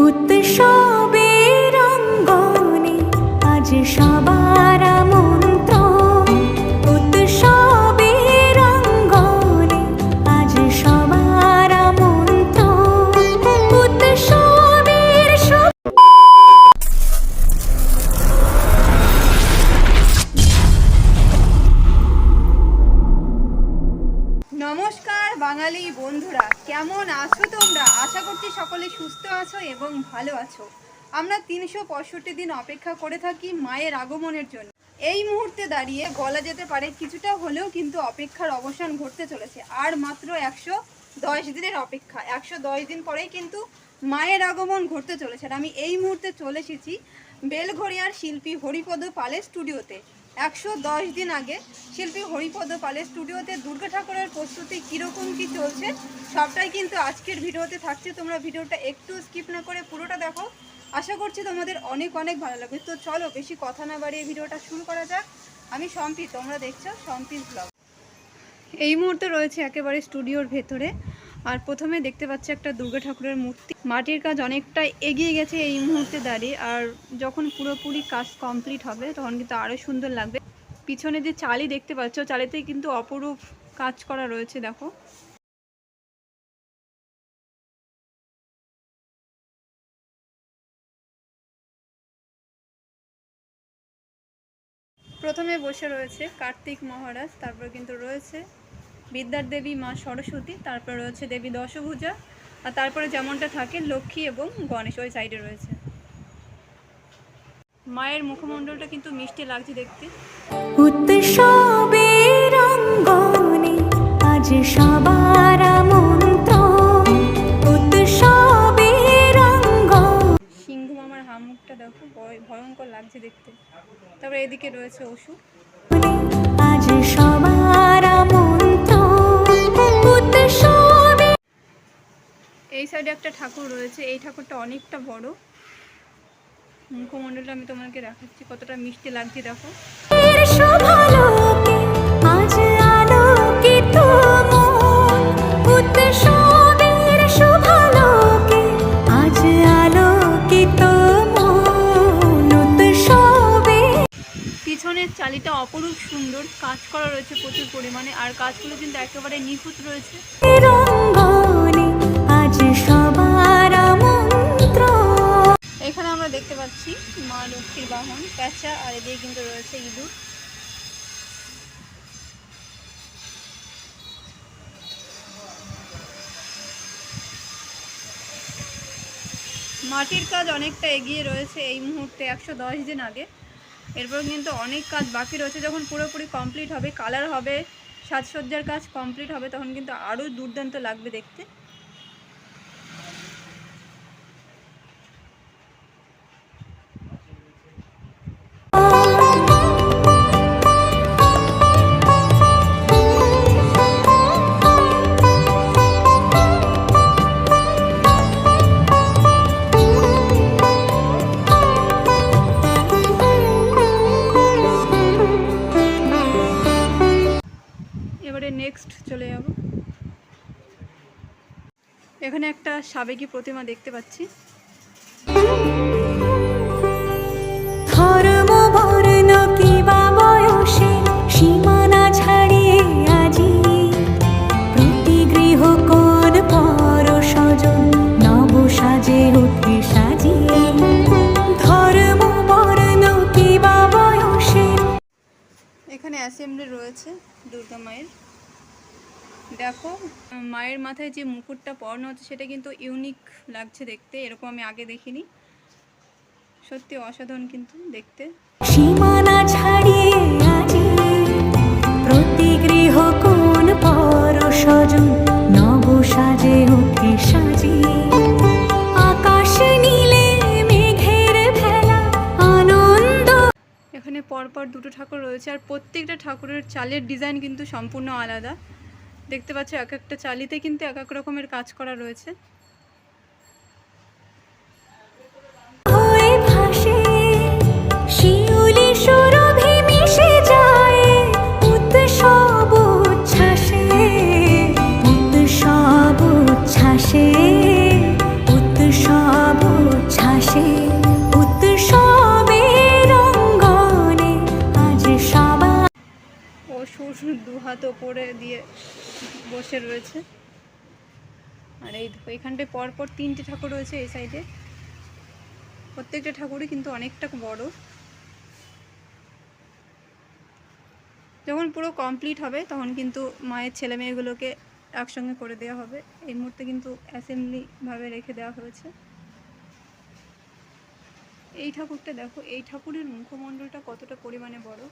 উৎসবের অঙ্গনে আজ সবার আমন্ত্রণ। উৎসবের অঙ্গনে আজ সবার আমন্ত্রণ। উৎসবের নমস্কার বাঙালি বন্ধুরা, কেমন আছো তোমরা? আশা করছি সকলে সুস্থ আছো এবং ভালো আছো। আমরা 365 দিন অপেক্ষা করে থাকি মায়ের আগমনের জন্য। এই মুহূর্তে দাঁড়িয়ে বলা যেতে পারে কিছুটা হলেও কিন্তু অপেক্ষার অবসান ঘটতে চলেছে। আর মাত্র 110 দিনের অপেক্ষা। 110 দিন পরেই কিন্তু মায়ের আগমন ঘটতে চলেছে। আর আমি এই মুহূর্তে চলে এসেছি বেলঘরিয়ার শিল্পী হরিপদ পালের স্টুডিওতে। 110 দিন আগে শিল্পী হরিপদ পালের স্টুডিওতে দুর্গা ঠাকুরের প্রস্তুতি কীরকম কী চলছে সবটাই কিন্তু আজকের ভিডিওতে থাকছে। তোমরা ভিডিওটা একটু স্কিপ না করে পুরোটা দেখো, আশা করছি তোমাদের অনেক অনেক ভালো লাগবে। তো চলো বেশি কথা না বাড়িয়ে ভিডিওটা শুরু করা যাক। আমি সম্পি, তোমরা দেখছো সম্পিস ব্লগ। এই মুহূর্তে রয়েছে একেবারে স্টুডিওর ভেতরে। আর প্রথমে দেখতে পাচ্ছি একটা দুর্গা ঠাকুরের মূর্তি। মাটির কাজ অনেকটা এগিয়ে গেছে এই মুহূর্তে দাঁড়িয়ে। আর যখন পুরোপুরি কাজ কমপ্লিট হবে তখন কিন্তু আরও সুন্দর লাগবে। পিছনে যে চালি দেখতে পাচ্ছ, চালিতেই কিন্তু অপরূপ কাজ করা রয়েছে, দেখো। প্রথমে বসে রয়েছে কার্তিক মহারাজ, তারপর কিন্তু রয়েছে বিদ্যার দেবী মা সরস্বতী, তারপর রয়েছে দেবী দশভুজা, আর তারপরে যেমনটা থাকে লক্ষ্মী এবং গণেশ ওই সাইডে রয়েছে। মায়ের মুখমণ্ডলটা কিন্তু মিষ্টি লাগছে দেখতে। উৎসবের অঙ্গনে আজ সবার আমন্ত্রণ। উৎসবের অঙ্গনে সিংহ মামার হামুখটা দেখো, ভয়ঙ্কর লাগছে দেখতে। তারপরে এদিকে রয়েছে অসুর। আজ সবার আমন্ত্রণ। উৎসবে এই সাইডে একটা ঠাকুর রয়েছে, এই ঠাকুরটা অনেকটা বড়। মুখমণ্ডলটা আমি তোমাকে দেখাচ্ছি কতটা মিষ্টি লাগছে, দেখো। শোভালোকে আজ আলোকিত মন। উৎসবের শোভালোকে আজ আলোকিত মন। উৎসবে পিছনের চালিটা অপরূপ সুন্দর কাজ করা রয়েছে প্রচুর পরিমাণে। আর কাজগুলো কিন্তু একেবারে নিখুঁত রয়েছে। রঙ্গনে আজ সবার আমন্ত্রণ। এখানে আমরা দেখতে পাচ্ছি মা লক্ষ্মীর বাহন প্যাঁচা, আর এদিকে কিন্তু রয়েছে ইঁদুর। মাটির কাজ অনেকটা এগিয়ে রয়েছে এই মুহূর্তে 110 দিন আগে। এরপর কিন্তু অনেক কাজ বাকি রয়েছে। যখন পুরোপুরি কমপ্লিট হবে, কালার হবে, সাজসজ্জার কাজ কমপ্লিট হবে, তখন কিন্তু আরও দুর্দান্ত লাগবে দেখতে। এবারে নেক্সট চলে যাব। এখানে একটা সাবেকি প্রতিমা দেখতে পাচ্ছি। ধর্ম বর্ণ কিবা বয়সে সীমানা ছাড়িয়ে আজি প্রতি গৃহ কোন পর স্বজন নব সাজে উঠে সাজিয়ে। ধর্ম বর্ণ কিবা বয়সে এখানে অ্যাসেম্বলি রয়েছে দুর্গা মায়ের। দেখো মায়ের মাথায় যে মুকুটটা পরানো হচ্ছে সেটা কিন্তু ইউনিক লাগছে দেখতে, এরকম আমি আগে দেখিনি। সত্যি অসাধারণ কিন্তু দেখতে। সীমানা ছাড়িয়ে আজি প্রতি গৃহ কোন পর স্বজন নব সাজে উঠে সাজিয়ে। আকাশ নীলে মেঘের ভেলা আনন্দ। এখানে পরপর দুটো ঠাকুর রয়েছে, আর প্রত্যেকটা ঠাকুরের চালের ডিজাইন কিন্তু সম্পূর্ণ আলাদা। দেখতে পাচ্ছ এক একটা চালিতে কিন্তু এক এক রকমের কাজ করা রয়েছে। হয়ে ভাসে শিউলি সুরভি মিশে যায় উৎসব উচ্ছ্বাসে। উৎসব উচ্ছ্বাসে উৎসব হাত ওপরে দিয়ে বসে রয়েছে। আর এই দেখো এখানটায় পরপর 3টে ঠাকুর রয়েছে এই সাইডে। প্রত্যেকটা ঠাকুরই কিন্তু অনেকটা বড়। যখন পুরো কমপ্লিট হবে তখন কিন্তু মায়ের ছেলে মেয়েগুলোকে একসঙ্গে করে দেওয়া হবে। এই মুহূর্তে কিন্তু অ্যাসেম্বলিভাবে রেখে দেওয়া হয়েছে। এই ঠাকুরটা দেখো, এই ঠাকুরের মুখমণ্ডলটা কতটা পরিমাণে বড়।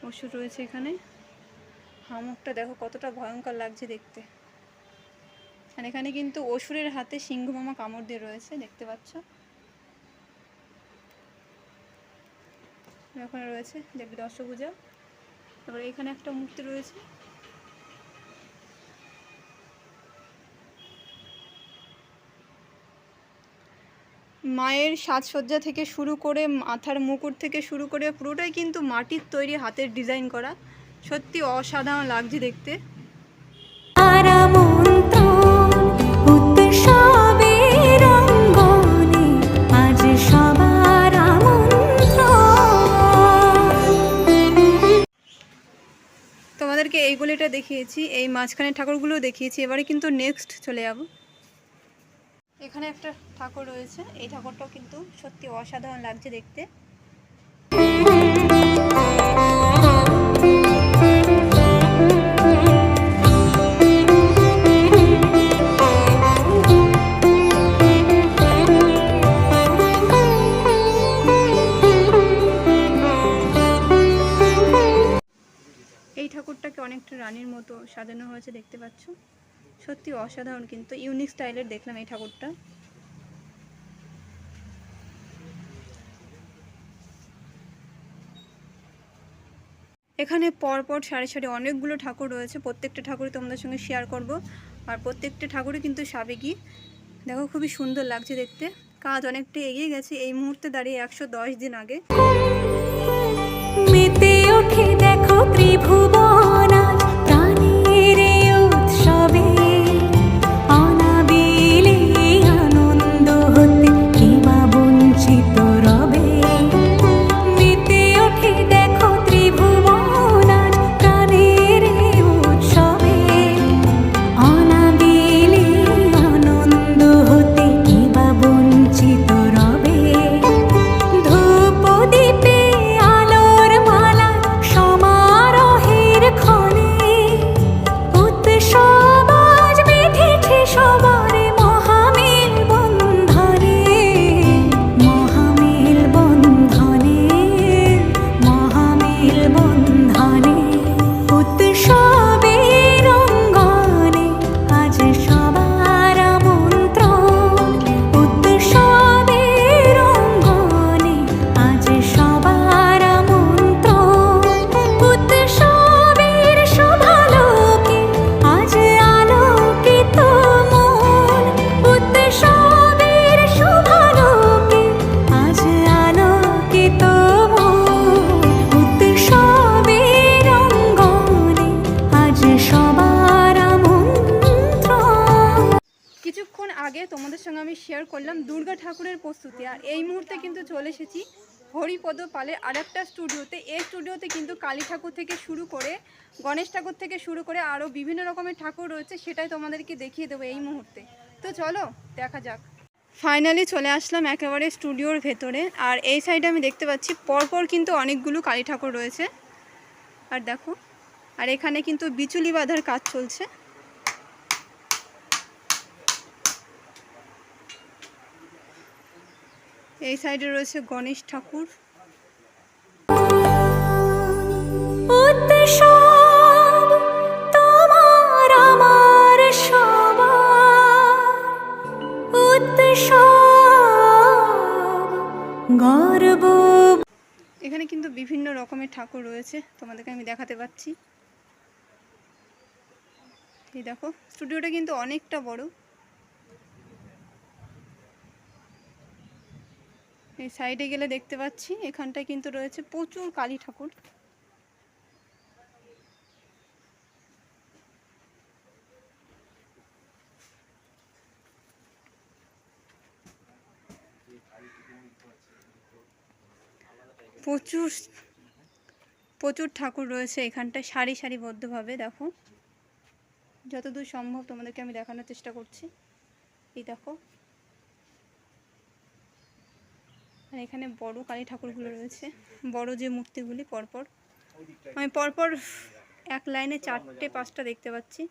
অসুর রয়েছে এখানে। হামুকটা দেখো কতটা ভয়ঙ্কর লাগছে দেখতে। আর এখানে কিন্তু অসুরের হাতে সিংহ মামা কামড় দিয়ে রয়েছে, দেখতে পাচ্ছ। ওখানে রয়েছে দেবী দশভূজা। তারপরে এখানে একটা মূর্তি রয়েছে। মায়ের সাজসজ্জা থেকে শুরু করে মাথার মুকুট থেকে শুরু করে পুরোটাই কিন্তু মাটির তৈরি, হাতের ডিজাইন করা। সত্যি অসাধারণ লাগছে দেখতে। তোমাদেরকে এই গলিটা দেখিয়েছি, এই মাঝখানে ঠাকুরগুলো দেখিয়েছি। এবারে কিন্তু নেক্সট চলে যাব। এখানে একটা ঠাকুর রয়েছে, এই ঠাকুরটাও কিন্তু সত্যি অসাধারণ লাগছে দেখতে। এই ঠাকুরটাকে অনেকটা রানীর মতো সাজানো হয়েছে, দেখতে পাচ্ছ। সত্যি অসাধারণ, কিন্তু ইউনিক স্টাইলের দেখলাম এই ঠাকুরটা। এখানে পরপর সারি সারি অনেকগুলো ঠাকুর রয়েছে। প্রত্যেকটা ঠাকুরই তোমাদের সঙ্গে শেয়ার করব। আর প্রত্যেকটা ঠাকুরই কিন্তু সাবেকি। দেখো খুবই সুন্দর লাগছে দেখতে। কাজ অনেকটা এগিয়ে গেছে এই মুহূর্তে দাঁড়িয়ে 110 দিন আগে। মেতে ওঠে দেখো ত্রিভুবন আজ প্রাণের উৎসবে, অনাবিলে আনন্দ হতে কে বা বঞ্চিত রবে। মেতে ওঠে দেখো ত্রিভুবন আজ প্রাণের উৎসবে, অনাবিলে আনন্দ হতে কে বা বঞ্চিত রবে। ধূপ দীপে আলোর মালা সমারোহের ক্ষণে, উৎসব আজ বেঁধেছে সবার মহামেল বন্ধনে, মহামেল বন্ধনে, মহামেল বন্ধনে। উৎসবের অঙ্গনে আজ সবার আমন্ত্রণ, উৎসবের অঙ্গনে আজ সবার আমন্ত্রণ। উৎসবের শোভালোকে আজ আলোকিত মন, উৎসবের শোভালোকে আজ আলোকিত মন। উৎসবের অঙ্গনে আজ সবার আমন্ত্রণ। কিছুক্ষণ আগে তোমাদের সঙ্গে আমি শেয়ার করলাম দুর্গা ঠাকুরের প্রস্তুতি। আর এই মুহূর্তে কিন্তু চলে এসেছি হরিপদ পালের আরেকটা স্টুডিওতে। এই স্টুডিওতে কিন্তু কালী ঠাকুর থেকে শুরু করে গণেশ ঠাকুর থেকে শুরু করে আরও বিভিন্ন রকমের ঠাকুর রয়েছে, সেটাই তোমাদেরকে দেখিয়ে দেবো এই মুহূর্তে। তো চলো দেখা যাক। ফাইনালি চলে আসলাম একেবারে স্টুডিওর ভেতরে। আর এই সাইডে আমি দেখতে পাচ্ছি পরপর কিন্তু অনেকগুলো কালী ঠাকুর রয়েছে। আর দেখো, আর এখানে কিন্তু বিচুলি বাঁধার কাজ চলছে। এই সাইডে রয়েছে গণেশ ঠাকুর। উৎসব তোমার আমার সবার, উৎসব গর্ব। এখানে কিন্তু বিভিন্ন রকমের ঠাকুর রয়েছে, তোমাদেরকে আমি দেখাতে পাচ্ছি। এই দেখো স্টুডিওটা কিন্তু অনেকটা বড়। এই সাইডে গেলে দেখতে পাচ্ছি এখানটায় কিন্তু রয়েছে প্রচুর কালী ঠাকুর। প্রচুর প্রচুর ঠাকুর রয়েছে এখানটায়, সারি সারিবদ্ধভাবে। দেখো, যতদূর সম্ভব তোমাদেরকে আমি দেখানোর চেষ্টা করছি। এই দেখো, আর এখানে বড় কালী ঠাকুরগুলো রয়েছে, বড় যে মূর্তিগুলি পরপর, আমি পরপর এক লাইনে 4টে 5টা দেখতে পাচ্ছি।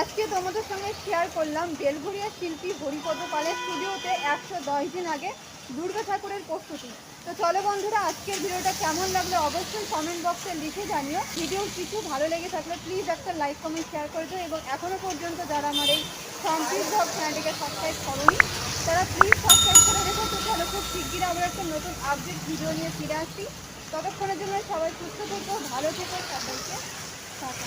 আজকে তোমাদের সঙ্গে শেয়ার করলাম বেলঘরিয়া শিল্পী হরিপদ পালের স্টুডিওতে 110 দিন আগে দুর্গা ঠাকুরের প্রস্তুতি। তো চলো বন্ধুরা, আজকের ভিডিওটা কেমন লাগলো অবশ্যই কমেন্ট বক্সে লিখে জানিও। ভিডিও কিছু ভালো লেগে থাকলে প্লিজ একটা লাইক কমেন্ট শেয়ার করে দিও, এবং এখনও পর্যন্ত যারা আমার এই সম্প্রীত ব্লগ চ্যানেলটিকে সাবস্ক্রাইব করোনি তারা প্লিজ সাবস্ক্রাইব করে রেখো। তো চলো, খুব শিগগির আমরা একটা নতুন আপডেট ভিডিও নিয়ে ফিরে আসছি। ততক্ষণের জন্য সবাই সুস্থ থেকো, ভালো থেকো, সকলকে টাটা।